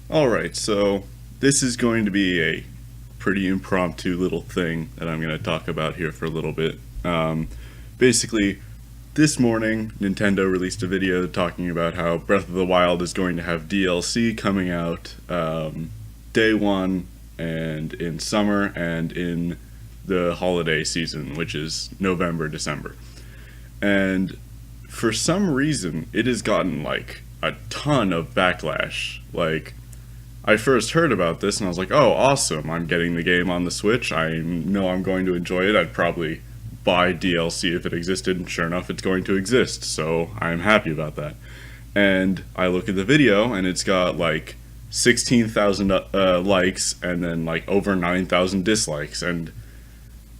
Alright, so this is going to be a pretty impromptu little thing that I'm going to talk about here for a little bit. Basically, this morning, Nintendo released a video talking about how Breath of the Wild is going to have DLC coming out day one and in summer and in the holiday season, which is November, December. And for some reason, it has gotten like a ton of backlash. Like, I first heard about this and I was like, oh, awesome, I'm getting the game on the Switch. I know I'm going to enjoy it. I'd probably buy DLC if it existed, and sure enough, it's going to exist. So I'm happy about that. And I look at the video and it's got like 16,000 likes and then like over 9,000 dislikes. And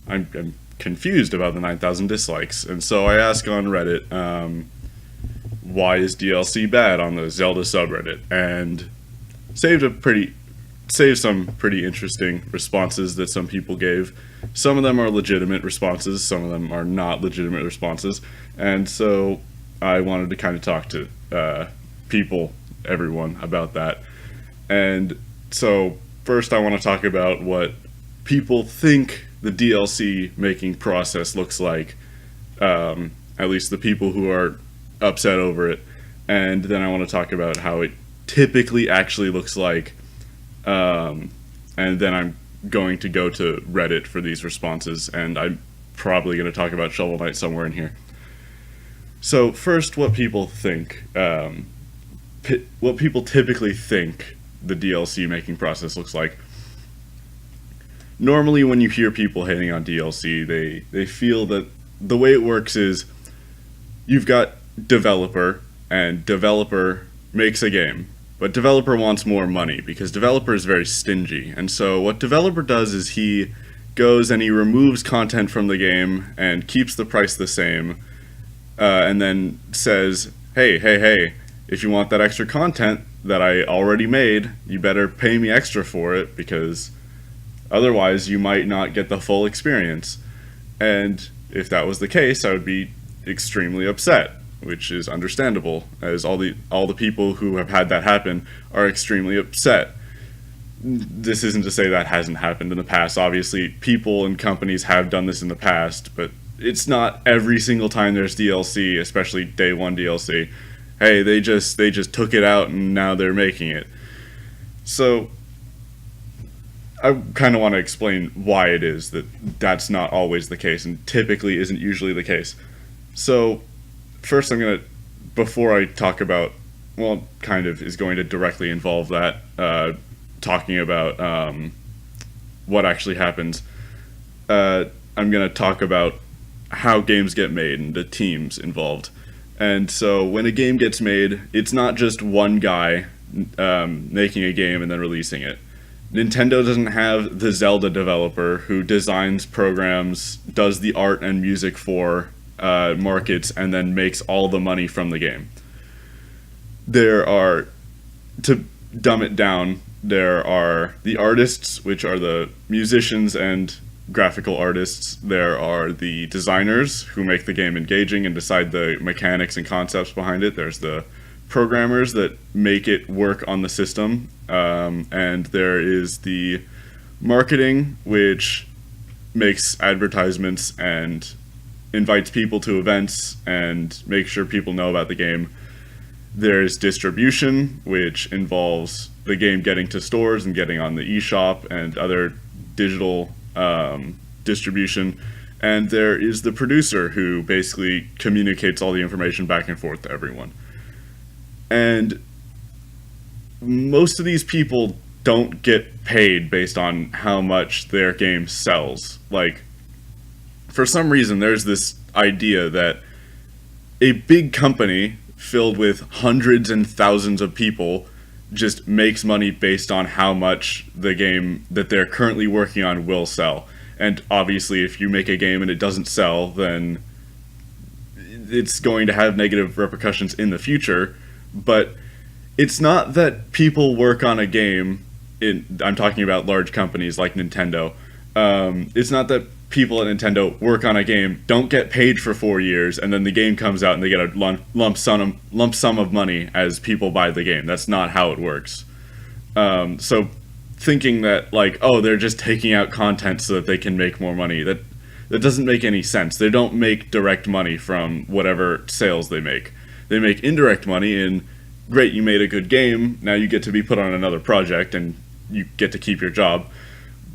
I'm confused about the 9,000 dislikes. And so I ask on Reddit, why is DLC bad on the Zelda subreddit? And saved some pretty interesting responses that some people gave. Some of them are legitimate responses, some of them are not legitimate responses, and so I wanted to kind of talk to everyone about that. And so first, I want to talk about what people think the DLC making process looks like. At least the people who are upset over it, and then I want to talk about how it typically actually looks like, and then I'm going to go to Reddit for these responses, and I'm probably going to talk about Shovel Knight somewhere in here. So first, what people think, what people typically think the DLC making process looks like. Normally, when you hear people hating on DLC, they feel that the way it works is you've got developer, and developer makes a game. But developer wants more money because developer is very stingy. And so what developer does is he goes and he removes content from the game and keeps the price the same, and then says, hey, if you want that extra content that I already made, you better pay me extra for it because otherwise you might not get the full experience. And if that was the case, I would be extremely upset, which is understandable, as all the people who have had that happen are extremely upset. This isn't to say that hasn't happened in the past. Obviously, people and companies have done this in the past, but it's not every single time there's DLC, especially day one DLC. Hey, they just took it out and now they're making it. So I kind of want to explain why it is that that's not always the case and typically isn't usually the case. So first, before I talk about, well, kind of is going to directly involve that, talking about what actually happens, I'm going to talk about how games get made and the teams involved. And so when a game gets made, it's not just one guy making a game and then releasing it. Nintendo doesn't have the Zelda developer who designs programs, does the art and music for markets, and then makes all the money from the game. There are, to dumb it down, there are the artists, which are the musicians and graphical artists. There are the designers who make the game engaging and decide the mechanics and concepts behind it. There's the programmers that make it work on the system. And there is the marketing, which makes advertisements and invites people to events and makes sure people know about the game. There's distribution, which involves the game getting to stores and getting on the eShop and other digital distribution. And there is the producer who basically communicates all the information back and forth to everyone. And most of these people don't get paid based on how much their game sells. Like, for some reason, there's this idea that a big company filled with hundreds and thousands of people just makes money based on how much the game that they're currently working on will sell. And obviously, if you make a game and it doesn't sell, then it's going to have negative repercussions in the future. But it's not that people work on a game, I'm talking about large companies like Nintendo. It's not that people at Nintendo work on a game, don't get paid for 4 years, and then the game comes out and they get a lump sum of money as people buy the game. That's not how it works. So thinking that like, oh, they're just taking out content so that they can make more money, that doesn't make any sense. They don't make direct money from whatever sales they make. They make indirect money in, great, you made a good game, now you get to be put on another project and you get to keep your job.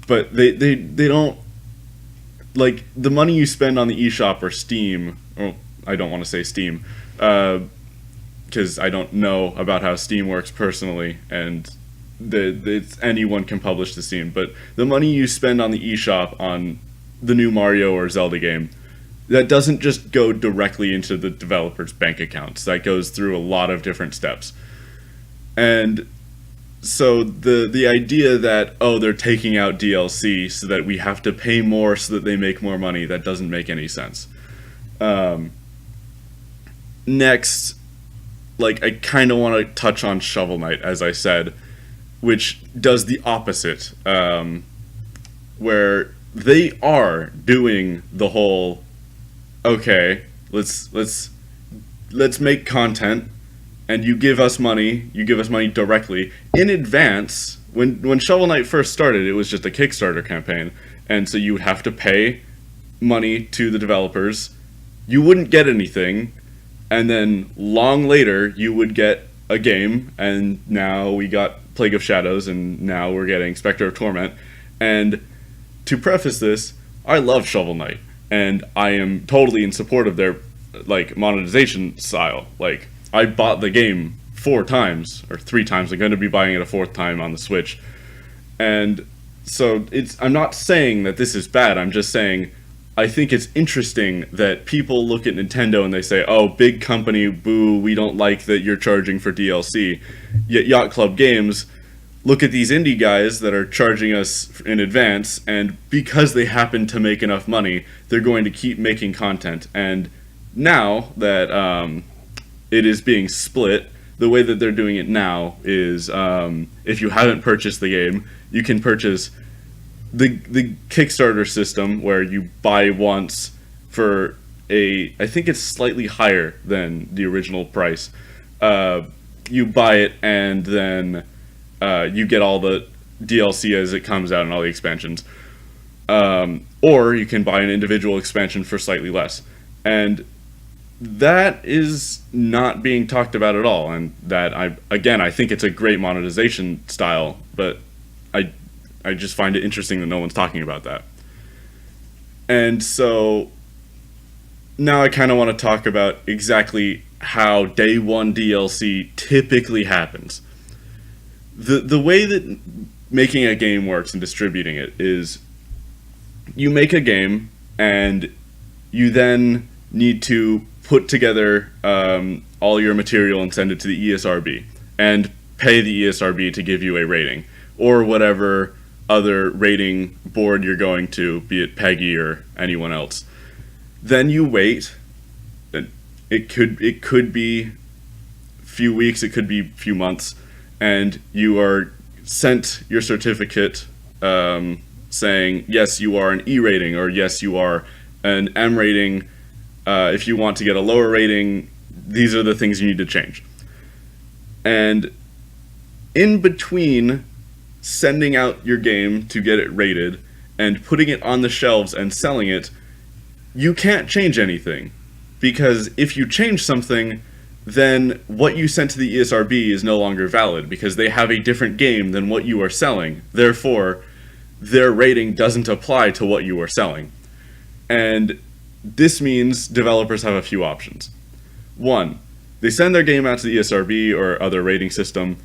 But they don't, like, the money you spend on the eShop or Steam, or I don't want to say Steam, because I don't know about how Steam works personally, and anyone can publish the Steam. But the money you spend on the eShop on the new Mario or Zelda game, that doesn't just go directly into the developer's bank accounts. That goes through a lot of different steps. And so the idea that, oh, they're taking out DLC so that we have to pay more so that they make more money, that doesn't make any sense. Next, like, I kind of want to touch on Shovel Knight, as I said, which does the opposite, where they are doing the whole, okay, let's make content, and you give us money directly in advance. When Shovel Knight first started, it was just a Kickstarter campaign, and so you would have to pay money to the developers. You wouldn't get anything, and then long later you would get a game, and now we got Plague of Shadows, and now we're getting Spectre of Torment. And to preface this, I love Shovel Knight, and I am totally in support of their, like, monetization style. Like, I bought the game 4 times, or 3 times. I'm going to be buying it a 4th time on the Switch. And so I'm not saying that this is bad, I'm just saying I think it's interesting that people look at Nintendo and they say, oh, big company, boo, we don't like that you're charging for DLC. Yet Yacht Club Games look at these indie guys that are charging us in advance, and because they happen to make enough money, they're going to keep making content. And now that it is being split, the way that they're doing it now is, if you haven't purchased the game, you can purchase the Kickstarter system, where you buy once for I think it's slightly higher than the original price. You buy it, and then you get all the DLC as it comes out and all the expansions. Or you can buy an individual expansion for slightly less. And that is not being talked about at all. And that, I think it's a great monetization style, but I just find it interesting that no one's talking about that. And so now I kind of want to talk about exactly how day one DLC typically happens. The way that making a game works and distributing it is, you make a game and you then need to put together all your material and send it to the ESRB and pay the ESRB to give you a rating, or whatever other rating board you're going to, be it PEGI or anyone else. Then you wait. It could be a few weeks, it could be a few months, and you are sent your certificate saying, yes, you are an E rating, or yes, you are an M rating. If you want to get a lower rating, these are the things you need to change. And in between sending out your game to get it rated and putting it on the shelves and selling it, you can't change anything. Because if you change something, then what you sent to the ESRB is no longer valid, because they have a different game than what you are selling. Therefore, their rating doesn't apply to what you are selling. And this means developers have a few options. One, they send their game out to the ESRB or other rating system,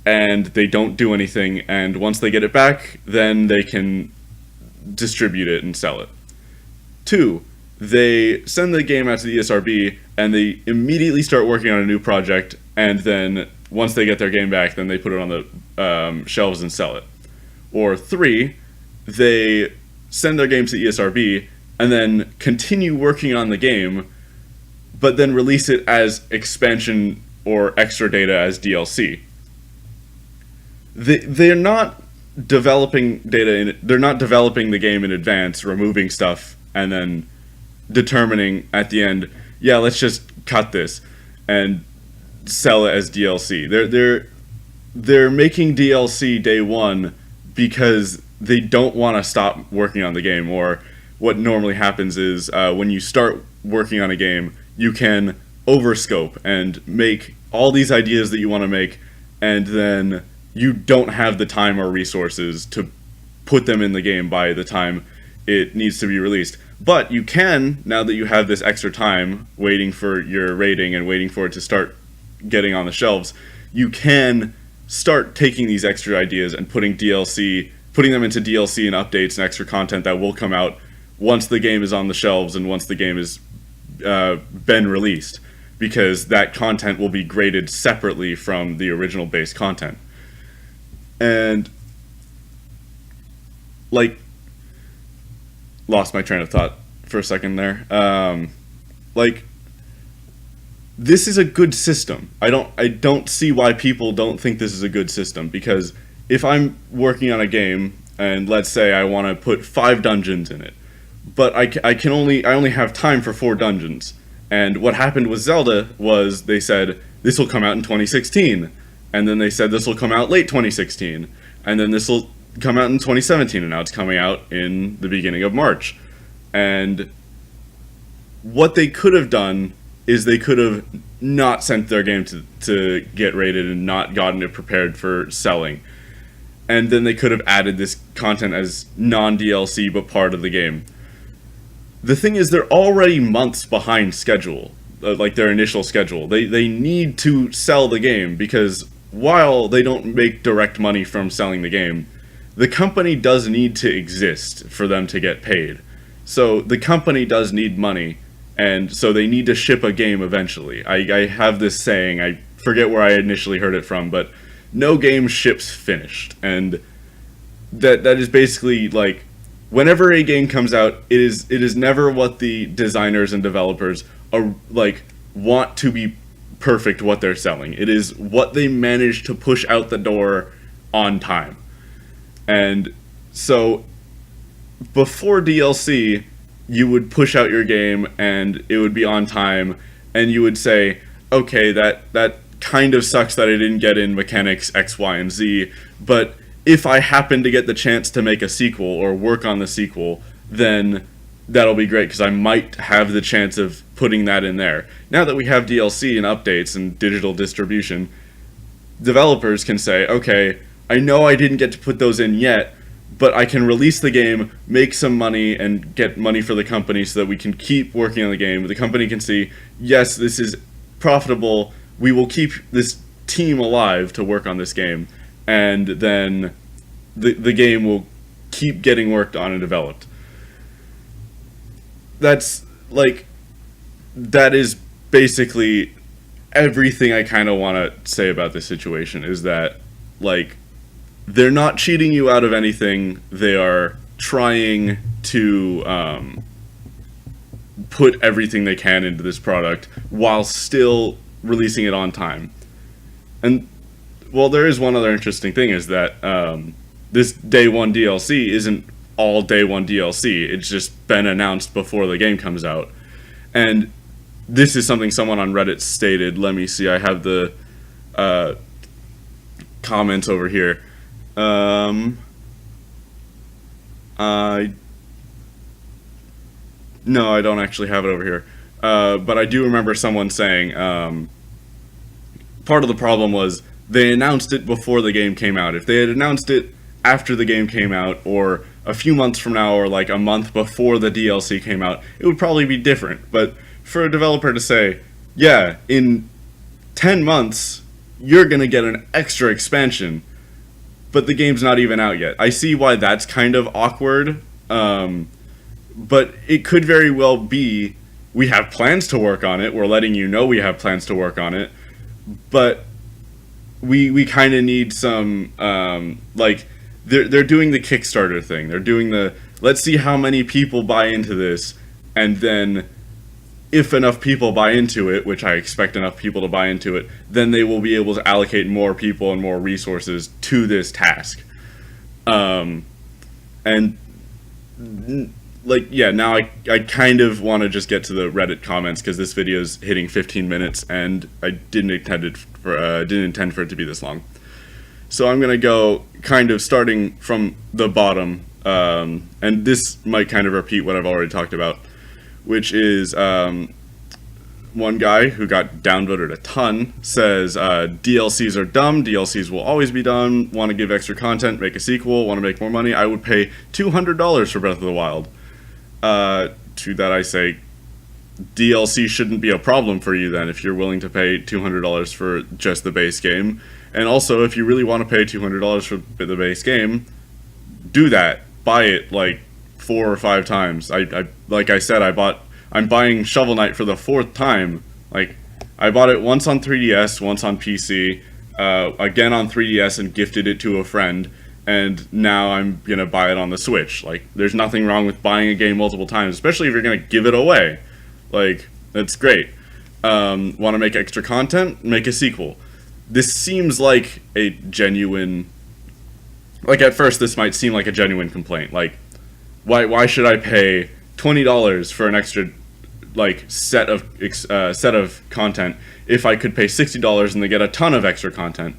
and they don't do anything, and once they get it back, then they can distribute it and sell it. Two, they send the game out to the ESRB, and they immediately start working on a new project, and then once they get their game back, then they put it on the shelves and sell it. Or three, they send their game to the ESRB, and then continue working on the game, but then release it as expansion or extra data as DLC. They're not developing data they're not developing the game in advance, removing stuff, and then determining at the end, yeah, let's just cut this and sell it as DLC. they're making DLC day one because they don't want to stop working on the game. Or what normally happens is when you start working on a game, you can overscope and make all these ideas that you want to make, and then you don't have the time or resources to put them in the game by the time it needs to be released. But you can, now that you have this extra time waiting for your rating and waiting for it to start getting on the shelves, you can start taking these extra ideas and putting them into DLC and updates and extra content that will come out once the game is on the shelves and once the game has been released, because that content will be graded separately from the original base content. And like, lost my train of thought for a second there. Like, this is a good system. I don't see why people don't think this is a good system, because if I'm working on a game and let's say I want to put 5 dungeons in it, but I only have time for 4 dungeons. And what happened with Zelda was they said this will come out in 2016, and then they said this will come out late 2016, and then this will come out in 2017, and now it's coming out in the beginning of March. And what they could have done is they could have not sent their game to get rated and not gotten it prepared for selling. And then they could have added this content as non-DLC but part of the game. The thing is, they're already months behind schedule, like their initial schedule. They need to sell the game, because while they don't make direct money from selling the game, the company does need to exist for them to get paid. So the company does need money, and so they need to ship a game eventually. I have this saying, I forget where I initially heard it from, but no game ships finished. And that is basically like, whenever a game comes out, it is never what the designers and developers are like want to be perfect what they're selling. It is what they manage to push out the door on time. And so before DLC, you would push out your game and it would be on time, and you would say, okay, that kind of sucks that I didn't get in mechanics X, Y, and Z, but if I happen to get the chance to make a sequel or work on the sequel, then that'll be great, because I might have the chance of putting that in there. Now that we have DLC and updates and digital distribution, developers can say, okay, I know I didn't get to put those in yet, but I can release the game, make some money, and get money for the company so that we can keep working on the game. The company can see, yes, this is profitable, we will keep this team alive to work on this game, and then the game will keep getting worked on and developed. That is basically everything I kind of want to say about this situation, is that, like, they're not cheating you out of anything. They are trying to put everything they can into this product while still releasing it on time. And, well, there is one other interesting thing, is that this Day 1 DLC isn't all Day 1 DLC. It's just been announced before the game comes out. And this is something someone on Reddit stated. Let me see, I have the comments over here. No, I don't actually have it over here. But I do remember someone saying part of the problem was they announced it before the game came out. If they had announced it after the game came out, or a few months from now, or like a month before the DLC came out, it would probably be different. But for a developer to say, yeah, in 10 months, you're going to get an extra expansion, but the game's not even out yet. I see why that's kind of awkward, but it could very well be, we have plans to work on it, we're letting you know we have plans to work on it, but we kind of need some, like, they're doing the Kickstarter thing, they're doing the, let's see how many people buy into this, and then if enough people buy into it, which I expect enough people to buy into it, then they will be able to allocate more people and more resources to this task. And, like, yeah, now I kind of want to just get to the Reddit comments, because this video is hitting 15 minutes, and I didn't intend for it to be this long. So I'm going to go kind of starting from the bottom, and this might kind of repeat what I've already talked about, which is one guy who got downvoted a ton says DLCs are dumb, DLCs will always be dumb, want to give extra content, make a sequel, want to make more money. I would pay $200 for Breath of the Wild. To that I say, DLC shouldn't be a problem for you then if you're willing to pay $200 for just the base game. And also, if you really want to pay $200 for the base game, do that. Buy it like 4 or 5 times. Like I said, I'm buying Shovel Knight for the 4th time. Like, I bought it once on 3DS, once on PC, again on 3DS and gifted it to a friend, and now I'm gonna buy it on the Switch. Like, there's nothing wrong with buying a game multiple times, especially if you're gonna give it away. Like, that's great. Want to make extra content? Make a sequel. This seems like a genuine... Like, at first, this might seem like a genuine complaint. Like, why should I pay $20 for an extra, like, set of content if I could pay $60 and they get a ton of extra content?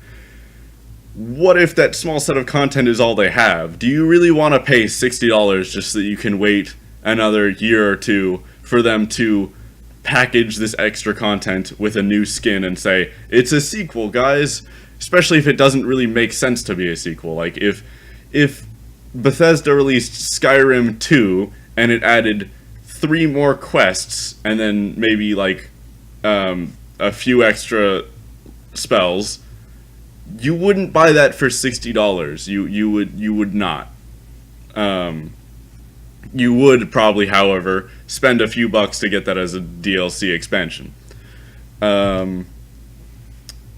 What if that small set of content is all they have? Do you really want to pay $60 just so that you can wait another year or two for them to package this extra content with a new skin and say, it's a sequel, guys? Especially if it doesn't really make sense to be a sequel. Like, if Bethesda released Skyrim 2 and it added 3 more quests and then maybe, like, a few extra spells, you wouldn't buy that for $60. You would not. You would probably, however, spend a few bucks to get that as a DLC expansion.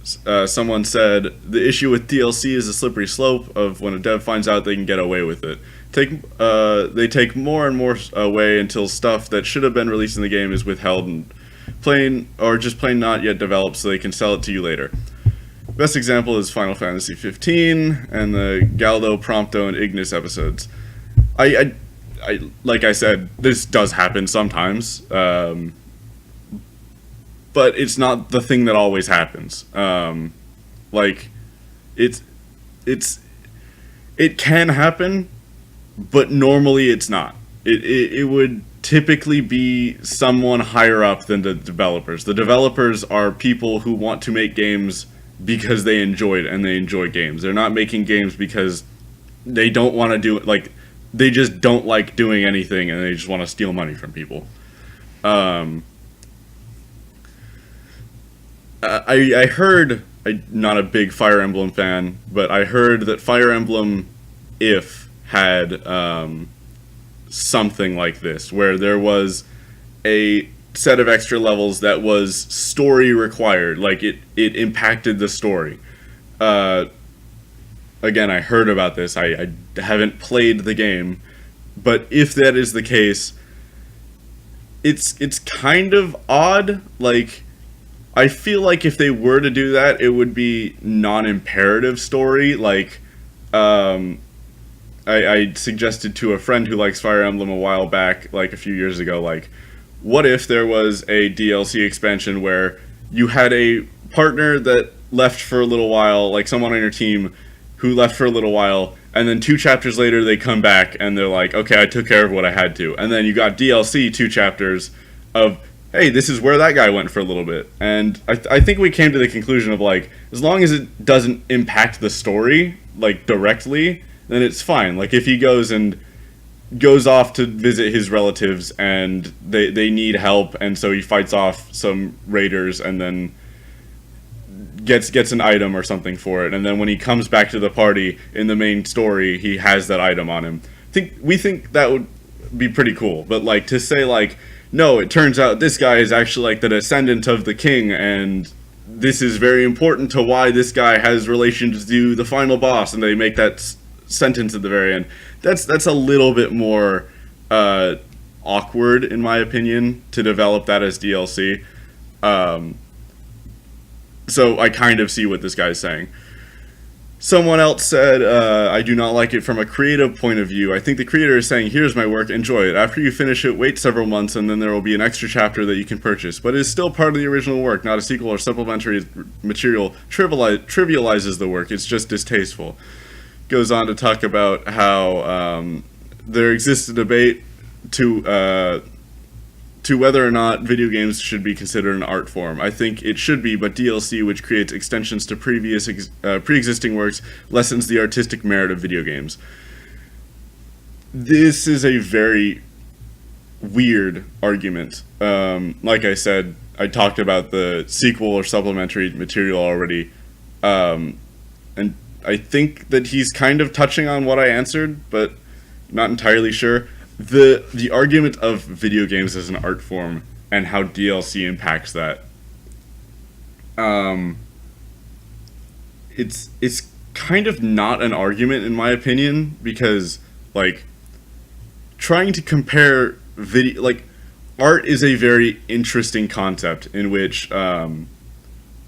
Someone said, the issue with DLC is a slippery slope of when a dev finds out they can get away with it. They take more and more away until stuff that should have been released in the game is withheld and plain not yet developed so they can sell it to you later. Best example is Final Fantasy 15 and the Galdo, Prompto, and Ignis episodes. I like I said, this does happen sometimes, but it's not the thing that always happens. Like, it can happen, but normally it's not. It would typically be someone higher up than the developers. The developers are people who want to make games because they enjoy it and they enjoy games. They're not making games because they don't want to do it. Like, they just don't like doing anything and they just want to steal money from people. I heard, I'm not a big Fire Emblem fan, but I heard that Fire Emblem If had something like this, where there was a set of extra levels that was story required, like it impacted the story. Again, I heard about this. I haven't played the game, but if that is the case, it's kind of odd. Like, I feel like if they were to do that, it would be non-imperative story. Like, I suggested to a friend who likes Fire Emblem a while back, like a few years ago, like, what if there was a DLC expansion where you had a partner that left for a little while, like someone on your team who left for a little while, and then 2 chapters later they come back and they're like, okay, I took care of what I had to. And then you got DLC 2 chapters of, hey, this is where that guy went for a little bit. And I think we came to the conclusion of, like, as long as it doesn't impact the story, like, directly, then it's fine. Like, if he goes off to visit his relatives and they need help, and so he fights off some raiders and then gets an item or something for it, and then when he comes back to the party in the main story, he has that item on him. We think that would be pretty cool. But, like, to say, like, no, it turns out this guy is actually, like, the descendant of the king, and this is very important to why this guy has relations to the final boss, and they make that sentence at the very end. That's a little bit more awkward, in my opinion, to develop that as DLC. So I kind of see what this guy's saying. Someone else said, I do not like it from a creative point of view. I think the creator is saying, here's my work, enjoy it. After you finish it, wait several months, and then there will be an extra chapter that you can purchase. But it is still part of the original work, not a sequel or supplementary material. Trivializes the work, it's just distasteful. Goes on to talk about how there exists a debate to whether or not video games should be considered an art form. I think it should be, but DLC, which creates extensions to pre-existing works, lessens the artistic merit of video games. This is a very weird argument. Like I said, I talked about the sequel or supplementary material already, and I think that he's kind of touching on what I answered, but not entirely sure. The argument of video games as an art form and how DLC impacts that, it's kind of not an argument in my opinion, because like trying to compare video, like, art is a very interesting concept in which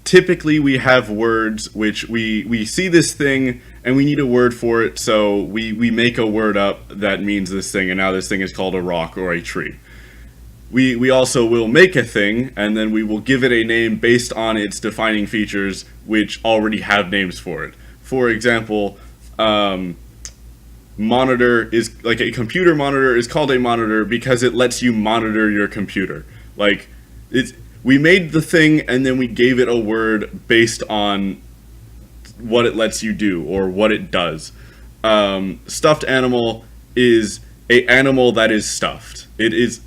typically we have words which we see this thing and we need a word for it, so we make a word up that means this thing, and now this thing is called a rock or a tree. We also will make a thing, and then we will give it a name based on its defining features, which already have names for it. For example, monitor is, like, a computer monitor is called a monitor because it lets you monitor your computer. Like, we made the thing and then we gave it a word based on what it lets you do or what it does. Stuffed animal is a animal that is stuffed. It's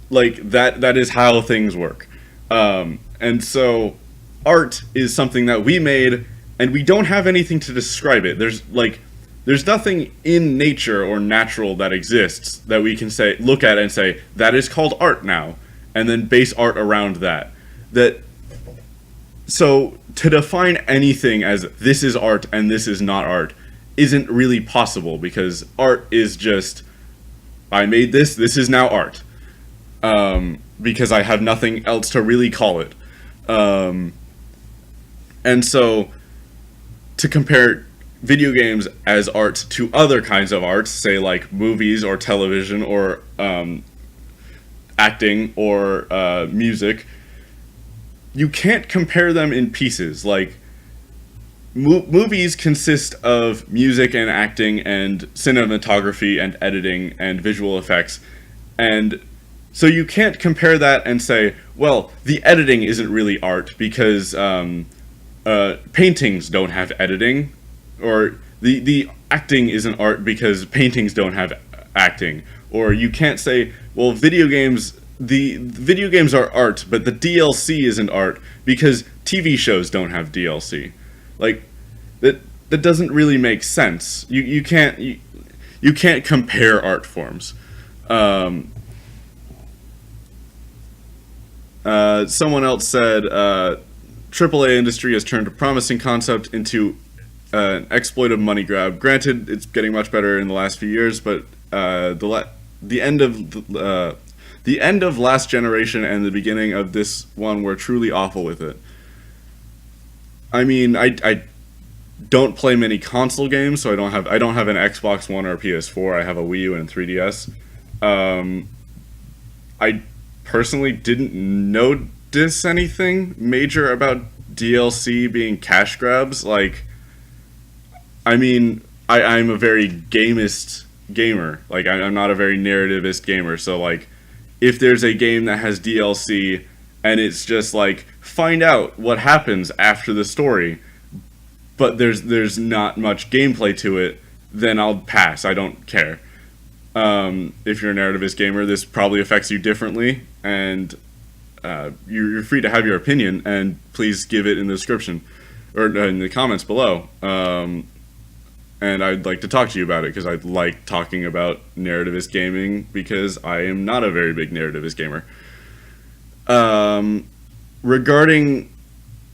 like that is how things work. And so art is something that we made, and we don't have anything to describe it. There's nothing in nature or natural that exists that we can say, look at it and say, that is called art now, and then base art around that. So to define anything as this is art and this is not art isn't really possible, because art is just, I made this is now art. Because I have nothing else to really call it. And so to compare video games as art to other kinds of art, say like movies or television or acting or music, you can't compare them in pieces. Like, movies consist of music and acting and cinematography and editing and visual effects, and so you can't compare that and say, well, the editing isn't really art because paintings don't have editing, or the acting isn't art because paintings don't have acting. Or you can't say, well, the video games are art, but the DLC isn't art because TV shows don't have DLC. Like, that doesn't really make sense. You can't compare art forms. Someone else said, AAA industry has turned a promising concept into an exploitive money grab. Granted, it's getting much better in the last few years, but the end of last generation and the beginning of this one were truly awful with it. I mean, I don't play many console games, so I don't have an Xbox One or a PS4. I have a Wii U and 3DS. I personally didn't notice anything major about DLC being cash grabs. Like, I mean, I'm a very gamist gamer. Like, I'm not a very narrativist gamer, so like, if there's a game that has DLC and it's just like, find out what happens after the story, but there's not much gameplay to it, then I'll pass. I don't care. If you're a narrativist gamer, this probably affects you differently, and you're free to have your opinion, and please give it in the description or in the comments below. And I'd like to talk to you about it, because I like talking about narrativist gaming, because I am not a very big narrativist gamer. Regarding,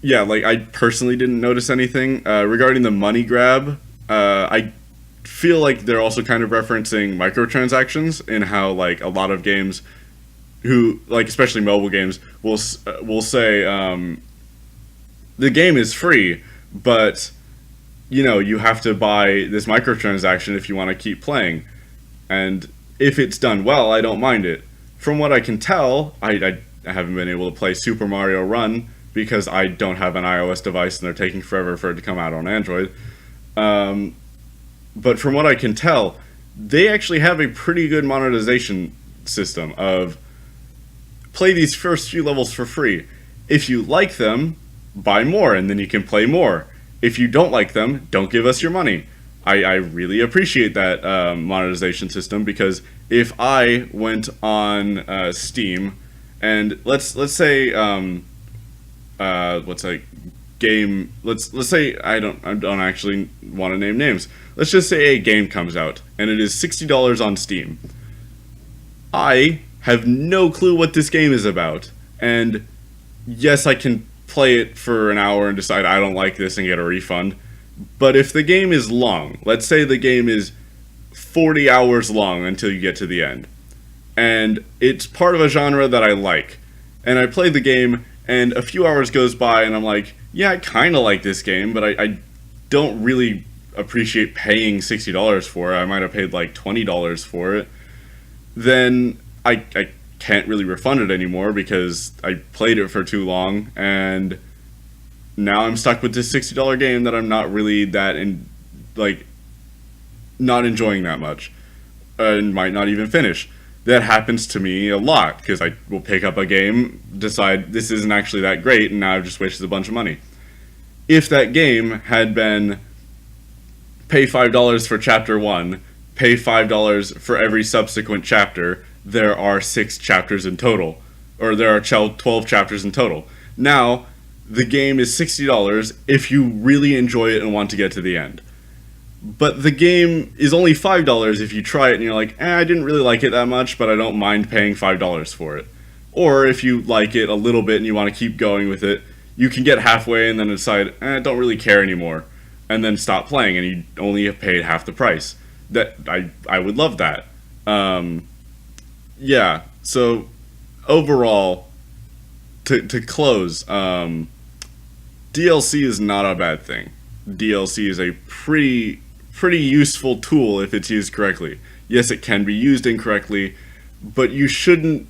yeah, like, I personally didn't notice anything. Regarding the money grab, I feel like they're also kind of referencing microtransactions, in how, like, a lot of games who, like, especially mobile games, will say, the game is free, but you have to buy this microtransaction if you want to keep playing. And if it's done well, I don't mind it. From what I can tell, I haven't been able to play Super Mario Run because I don't have an iOS device and they're taking forever for it to come out on Android. But from what I can tell, they actually have a pretty good monetization system of play these first few levels for free. If you like them, buy more and then you can play more. If you don't like them, don't give us your money. I really appreciate that monetization system, because if I went on Steam and let's say what's a game, let's say I don't actually want to name names. Let's just say a game comes out and it is $60 on Steam. I have no clue what this game is about, and yes, I can play it for an hour and decide I don't like this and get a refund. But if the game is long, let's say the game is 40 hours long until you get to the end, and it's part of a genre that I like, and I play the game, and a few hours goes by, and I'm like, yeah, I kind of like this game, but I don't really appreciate paying $60 for it. I might have paid like $20 for it. Then I can't really refund it anymore because I played it for too long, and now I'm stuck with this $60 game that I'm not really not enjoying that much, and might not even finish. That happens to me a lot because I will pick up a game, decide this isn't actually that great, and now I've just wasted a bunch of money. If that game had been pay $5 for chapter 1, pay $5 for every subsequent chapter, there are 6 chapters in total, or there are 12 chapters in total. Now, the game is $60 if you really enjoy it and want to get to the end. But the game is only $5 if you try it and you're like, I didn't really like it that much, but I don't mind paying $5 for it. Or if you like it a little bit and you want to keep going with it, you can get halfway and then decide, I don't really care anymore, and then stop playing, and you only have paid half the price. That I would love that. Yeah, so overall, to close, DLC is not a bad thing. DLC is a pretty useful tool if it's used correctly. Yes, it can be used incorrectly, but you shouldn't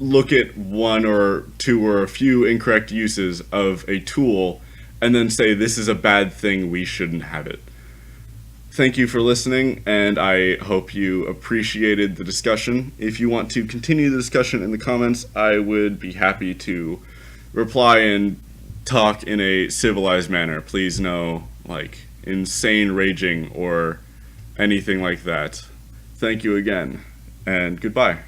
look at one or two or a few incorrect uses of a tool and then say this is a bad thing, we shouldn't have it. Thank you for listening, and I hope you appreciated the discussion. If you want to continue the discussion in the comments, I would be happy to reply and talk in a civilized manner. Please no, insane raging or anything like that. Thank you again, and goodbye.